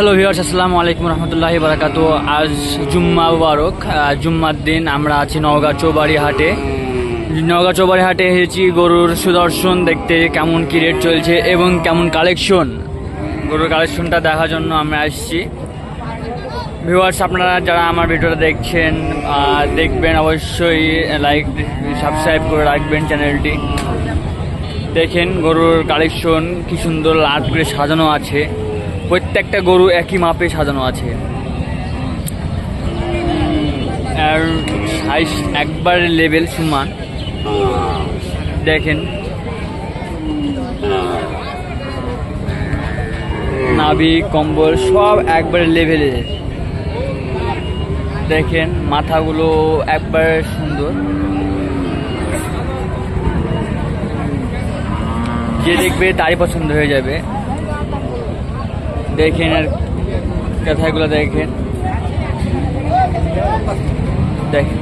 Hello viewers, আসসালামু আলাইকুম রহমতুল্লাহি বারাকাতু। আজ জুম্মা মুবারক। জুম্মার দিন আমরা আছি নওগাঁ চৌবাড়ি হাটে। নওগাঁ চৌবাড়ি হাটে এসেছি গরুর সুদর্শন দেখতে, কেমন কি রেট চলছে এবং কেমন কালেকশন, গরুর কালেকশনটা দেখার জন্য আমরা আসছি। ভিউয়ার্স, আপনারা যারা আমার ভিডিওটা দেখবেন অবশ্যই লাইক সাবস্ক্রাইব করে রাখবেন চ্যানেলটি। দেখেন গরুর কালেকশন কি সুন্দর লাট করে সাজানো আছে, প্রত্যেকটা গরু একই মাপে সাজানো আছে আর সাইজ একবার লেভেল সমান। দেখেন নাভি কম্বল সব একবারে লেভেলে। দেখেন মাথাগুলো একবার সুন্দর, যে দেখবে তারই পছন্দ হয়ে যাবে। দেখেন আর কথাগুলো দেখেন, দেখেন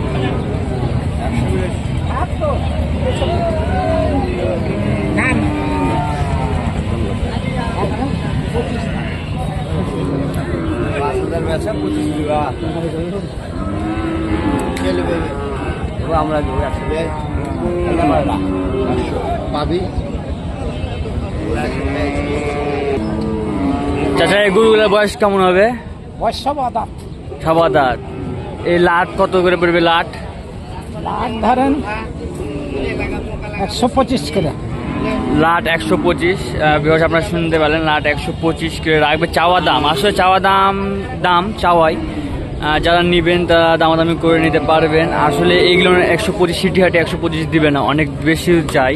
আমরা পাবি। চাচা, এই গরুগুলোর বয়স কেমন হবে? বয়স সবা দাঁত। এই লাট কত করে পড়বে? লাট ধরেন 125 করে। লাট 125। বিকজ আপনারা শুনতে পারলেন, লাট 125 করে রাখবে। চাওয়া দাম, আসলে চাওয়া দাম চাওয়াই, যারা নেবেন তারা দামাদামি করে নিতে পারবেন। আসলে এইগুলো 125 সিটি হাটে 125 দিবে না, অনেক বেশি চাই,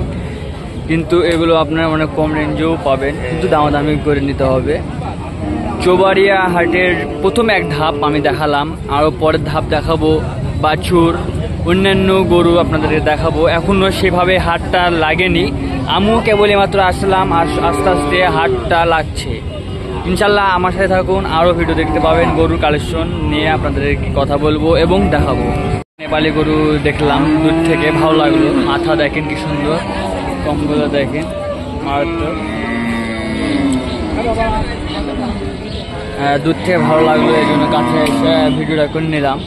কিন্তু এগুলো আপনারা অনেক কম রেঞ্জেও পাবেন, কিন্তু দামাদামি করে নিতে হবে। চৌবাড়িয়া হাটের প্রথম এক ধাপ আমি দেখালাম, আরও পরের ধাপ দেখাবো বাছুর, অন্যান্য গরু আপনাদেরকে দেখাবো। এখনও সেভাবে হাটটা লাগেনি, আমিও কেবলই মাত্র আসলাম, আর আস্তে আস্তে হাটটা লাগছে। ইনশাল্লাহ আমার সাথে থাকুন, আরও ভিডিও দেখতে পাবেন গরুর কালেকশন নিয়ে আপনাদেরকে কথা বলবো এবং দেখাবো। নেপালি গরু দেখলাম দূর থেকে, ভালো লাগলো। মাথা দেখেন কি সুন্দর, কমগুলো দেখেন মারাত্মক। দূর থেকে ভালো লাগলো, এই জন্য কাছে এসে ভিডিওটা করে নিলাম।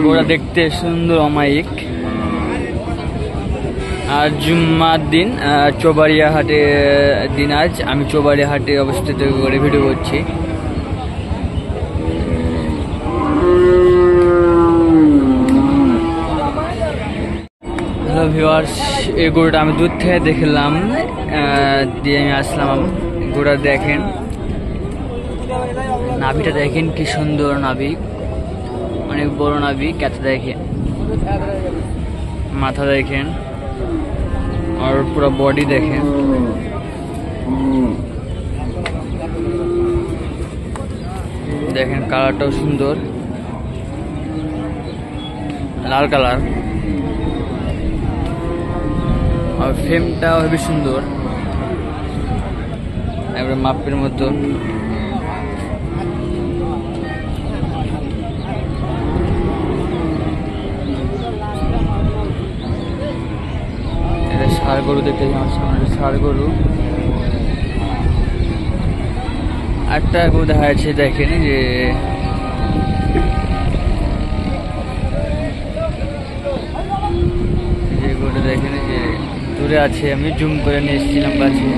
ওরা দেখতে সুন্দর অমায়িক। আর জুম্মার দিন চৌবাড়িয়া হাটে দিন, আজ আমি চৌবাড়িয়া হাটে অবস্থিত করে ভিডিও করছি। হ্যালো ভিউয়ার্স, এই গরুটা আমি দূর থেকে দেখলাম, দিয়ে আমি আসলাম। গরুটা দেখেন, নাভিটা দেখেন কি সুন্দর নাভি, অনেক বড় নাভি। ক্যাথা দেখেন, মাথা দেখেন, আর পুরো বডি দেখেন। দেখেন কালারটাও সুন্দর, লাল কালার, আর ফ্রেমটাও হেবি সুন্দর, একবারে মাপের মতো। এটা ষাঁড় গরু দেখতে, আমার সামনে ষাঁড় গরু। একটা গরু দেখা যাচ্ছে, দেখেন যে গরুটা দেখেন যে দূরে আছে, আমি জুম করে নিয়ে এসেছিলাম কাছে।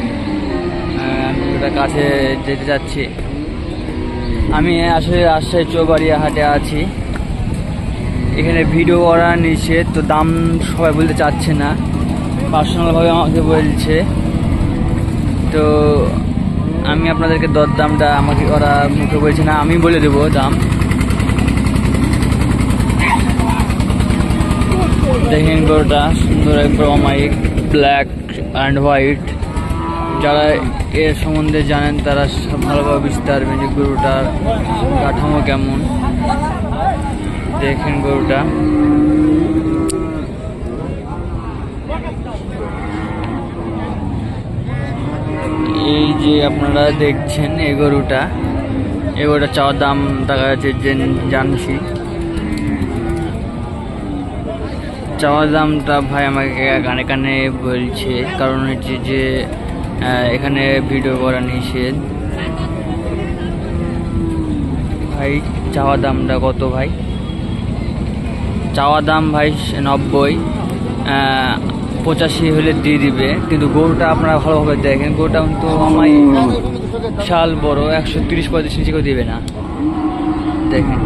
আমি ওটা কাছে যেতে চাচ্ছি। আমি আসলে রাজশাহী চৌবাড়িয়া হাটে আছি, এখানে ভিডিও করা নিষেধ, তো দাম সবাই বলতে চাচ্ছে না, পার্সোনালভাবে আমাকে বলছে। তো আমি আপনাদেরকে দরদামটা আমাকে ওরা মুখে বলছে না, আমি বলে দেবো দাম। দেখেন গরুটা সুন্দর, একবার অমায়িক, ব্ল্যাক অ্যান্ড হোয়াইট। যারা এর সম্বন্ধে জানেন তারা ভালোভাবে বুঝতে পারবেন যে গরুটার কাঠামো কেমন। দেখেন গরুটা, এই যে আপনারা দেখছেন এই গরুটা চাওয়ার দাম দেখা যাচ্ছে যে জানছি। চাওয়া দামটা ভাই আমাকে কানে কানে বলছে, কারণ হচ্ছে যে এখানে ভিডিও করা নিষেধ। ভাই চাওয়া দামটা কত ভাই? চাওয়া দাম ভাই 90, 85 হলে দিয়ে দিবে। কিন্তু গরুটা আপনারা ভালোভাবে দেখেন, গরুটা কিন্তু আমার বিশাল বড়, 130-135 নিচে কেউ দিবে না। দেখেন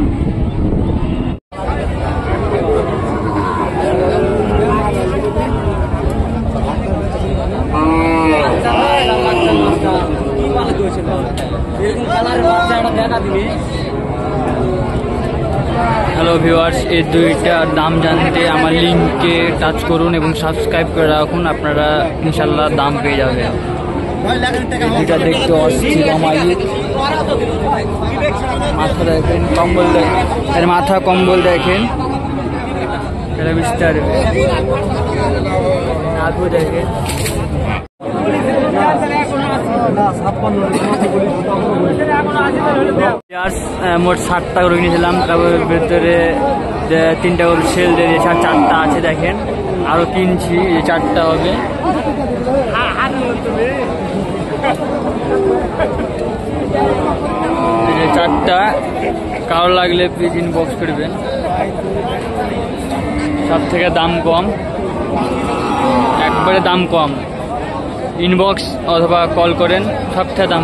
হ্যালো ভিউয়ার্স, এই দুইটার দাম জানতে আমার লিঙ্কে টাচ করুন এবং সাবস্ক্রাইব করে রাখুন, আপনারা ইনশাল্লাহ দাম পেয়ে যাবেন। দুইটা দেখতে অস্থির অমায়িক। মাথা দেখেন, কম্বল দেখেন, এর মাথা কম্বল দেখেন, এটা বিস্তার নাকও দেখেন। মোট 7টা গরু কিনেছিলাম, তারপর ভেতরে 3টা গরু সেল দিয়ে দিয়েছে, আর 4টা আছে দেখেন, আরো কিনছি, এই 4টা হবে। এই যে 4টা, কারো লাগলে প্লিজ ইনবক্স করবেন। সব থেকে দাম কম, একবারে দাম কম, ইনবক্স অথবা কল করেন, সব থেকে দাম